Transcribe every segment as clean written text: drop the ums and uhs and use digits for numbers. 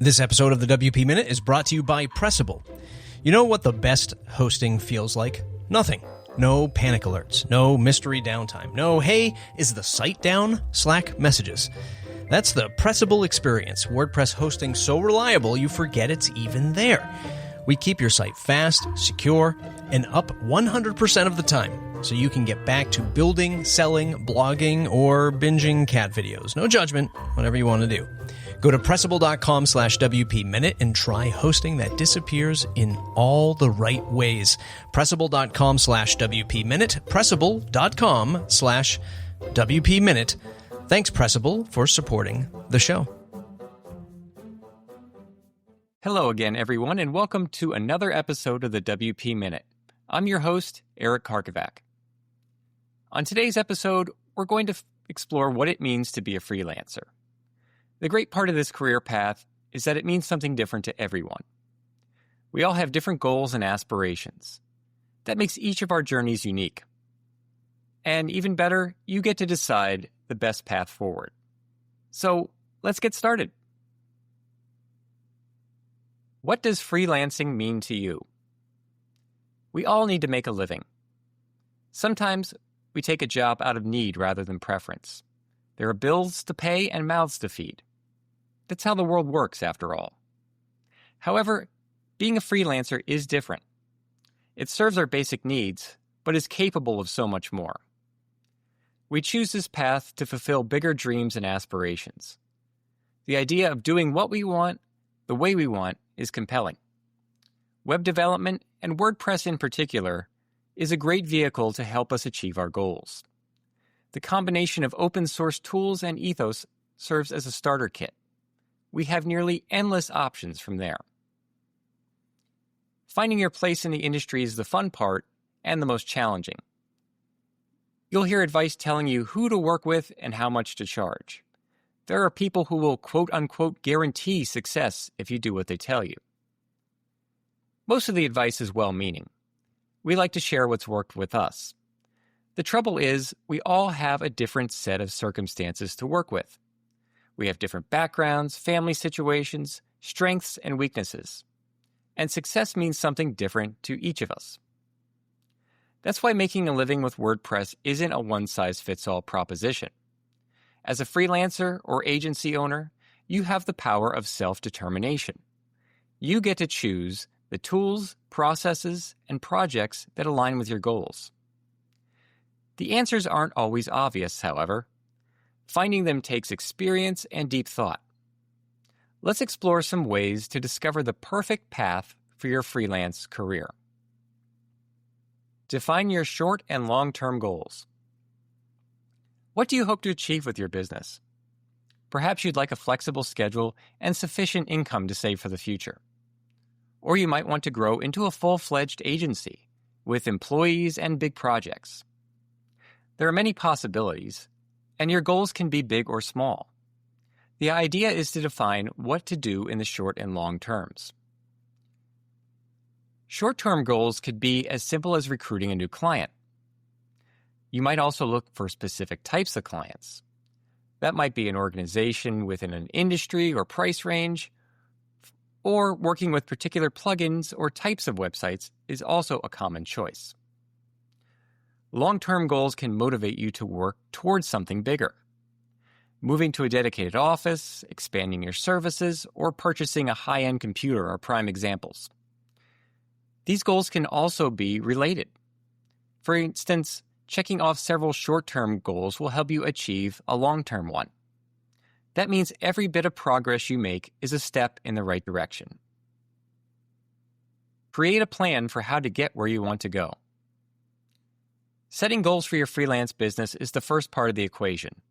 This episode of the WP Minute is brought to you by Pressable. You know what the best hosting feels like? Nothing. No panic alerts. No mystery downtime. No, hey, is the site down? Slack messages. That's the Pressable experience. WordPress hosting so reliable you forget it's even there. We keep your site fast, secure, and up 100% of the time, so you can get back to building, selling, blogging, or binging cat videos. No judgment, whatever you want to do. Go to Pressable.com/WP Minute and try hosting that disappears in all the right ways. Pressable.com/WP Minute. Pressable.com/WP Minute. Thanks, Pressable, for supporting the show. Hello again, everyone, and welcome to another episode of the WP Minute. I'm your host, Eric Karkovack. On today's episode, we're going to explore what it means to be a freelancer. The great part of this career path is that it means something different to everyone. We all have different goals and aspirations. That makes each of our journeys unique. And even better, you get to decide the best path forward. So let's get started. What does freelancing mean to you? We all need to make a living. Sometimes we take a job out of need rather than preference. There are bills to pay and mouths to feed. That's how the world works, after all. However, being a freelancer is different. It serves our basic needs, but is capable of so much more. We choose this path to fulfill bigger dreams and aspirations. The idea of doing what we want, the way we want, is compelling. Web development, and WordPress in particular, is a great vehicle to help us achieve our goals. The combination of open source tools and ethos serves as a starter kit. We have nearly endless options from there. Finding your place in the industry is the fun part and the most challenging. You'll hear advice telling you who to work with and how much to charge. There are people who will quote-unquote guarantee success if you do what they tell you. Most of the advice is well-meaning. We like to share what's worked with us. The trouble is, we all have a different set of circumstances to work with. We have different backgrounds, family situations, strengths, and weaknesses. And success means something different to each of us. That's why making a living with WordPress isn't a one-size-fits-all proposition. As a freelancer or agency owner, you have the power of self-determination. You get to choose the tools, processes, and projects that align with your goals. The answers aren't always obvious, however. Finding them takes experience and deep thought. Let's explore some ways to discover the perfect path for your freelance career. Define your short and long-term goals. What do you hope to achieve with your business? Perhaps you'd like a flexible schedule and sufficient income to save for the future. Or you might want to grow into a full-fledged agency with employees and big projects. There are many possibilities, and your goals can be big or small. The idea is to define what to do in the short and long terms. Short-term goals could be as simple as recruiting a new client. You might also look for specific types of clients. That might be an organization within an industry or price range, or working with particular plugins or types of websites is also a common choice. Long-term goals can motivate you to work towards something bigger. Moving to a dedicated office, expanding your services, or purchasing a high-end computer are prime examples. These goals can also be related. For instance, checking off several short-term goals will help you achieve a long-term one. That means every bit of progress you make is a step in the right direction. Create a plan for how to get where you want to go. Setting goals for your freelance business is the first part of the equation.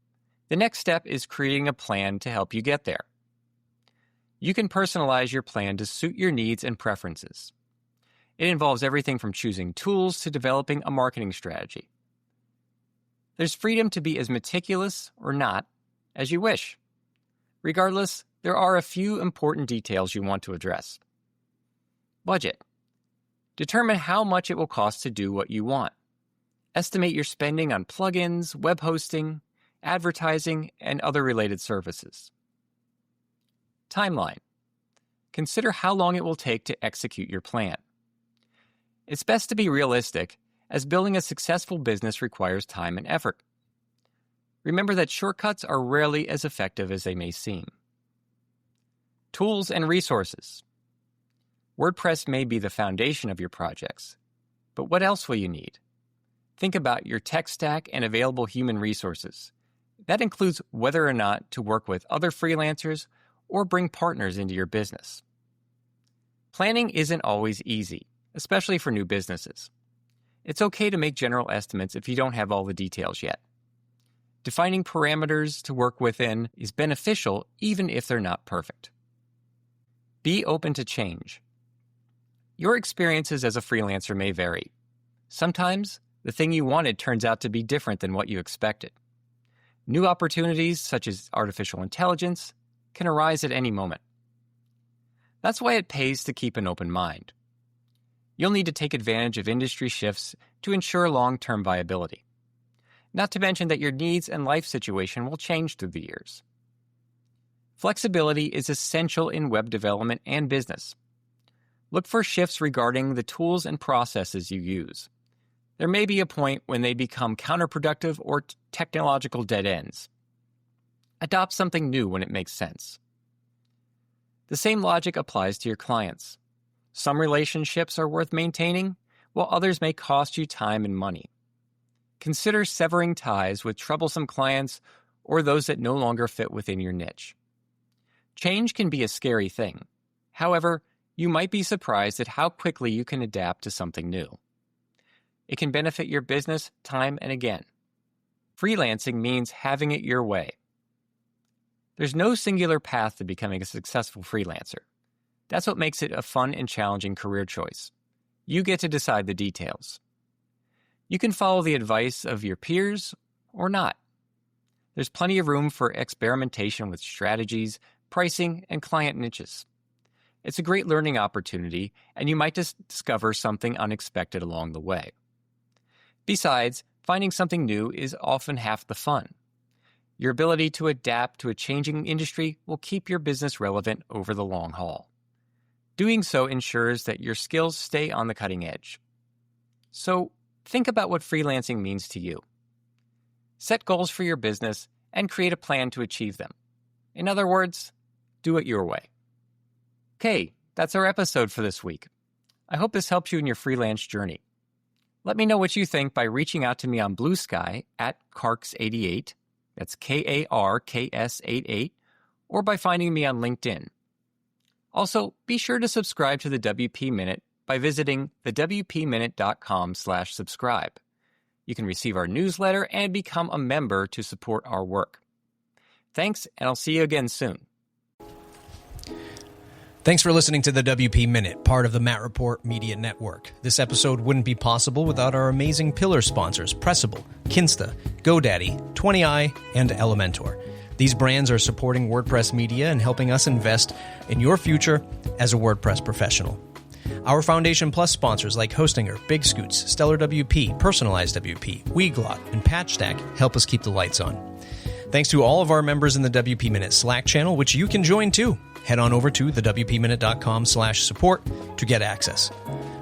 The next step is creating a plan to help you get there. You can personalize your plan to suit your needs and preferences. It involves everything from choosing tools to developing a marketing strategy. There's freedom to be as meticulous or not as you wish. Regardless, there are a few important details you want to address. Budget. Determine how much it will cost to do what you want. Estimate your spending on plugins, web hosting, advertising, and other related services. Timeline. consider how long it will take to execute your plan. It's best to be realistic, as building a successful business requires time and effort. Remember that shortcuts are rarely as effective as they may seem. Tools and resources. WordPress may be the foundation of your projects, but what else will you need? Think about your tech stack and available human resources. That includes whether or not to work with other freelancers or bring partners into your business. Planning isn't always easy, especially for new businesses. It's okay to make general estimates if you don't have all the details yet. Defining parameters to work within is beneficial even if they're not perfect. Be open to change. Your experiences as a freelancer may vary. Sometimes, the thing you wanted turns out to be different than what you expected. New opportunities, such as artificial intelligence, can arise at any moment. That's why it pays to keep an open mind. You'll need to take advantage of industry shifts to ensure long-term viability. Not to mention that your needs and life situation will change through the years. Flexibility is essential in web development and business. Look for shifts regarding the tools and processes you use. There may be a point when they become counterproductive or technological dead ends. Adopt something new when it makes sense. The same logic applies to your clients. Some relationships are worth maintaining, while others may cost you time and money. Consider severing ties with troublesome clients or those that no longer fit within your niche. Change can be a scary thing. However, you might be surprised at how quickly you can adapt to something new. It can benefit your business time and again. Freelancing means having it your way. There's no singular path to becoming a successful freelancer. That's what makes it a fun and challenging career choice. You get to decide the details. You can follow the advice of your peers or not. There's plenty of room for experimentation with strategies, pricing, and client niches. It's a great learning opportunity, and you might just discover something unexpected along the way. Besides, finding something new is often half the fun. Your ability to adapt to a changing industry will keep your business relevant over the long haul. Doing so ensures that your skills stay on the cutting edge. So, think about what freelancing means to you. Set goals for your business and create a plan to achieve them. In other words, do it your way. Okay, that's our episode for this week. I hope this helps you in your freelance journey. Let me know what you think by reaching out to me on Blue Sky at Karks88, that's Karks88, or by finding me on LinkedIn. Also, be sure to subscribe to the WP Minute by visiting thewpminute.com/subscribe. You can receive our newsletter and become a member to support our work. Thanks, and I'll see you again soon. Thanks for listening to the WP Minute, part of the Matt Report Media Network. This episode wouldn't be possible without our amazing pillar sponsors, Pressable, Kinsta, GoDaddy, 20i, and Elementor. These brands are supporting WordPress media and helping us invest in your future as a WordPress professional. Our Foundation Plus sponsors like Hostinger, Big Scoots, Stellar WP, Personalized WP, Weglot, and PatchStack help us keep the lights on. Thanks to all of our members in the WP Minute Slack channel, which you can join too. Head on over to thewpminute.com/support to get access.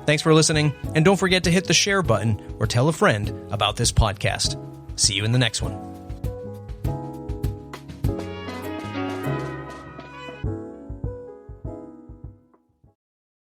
Thanks for listening, and don't forget to hit the share button or tell a friend about this podcast. See you in the next one.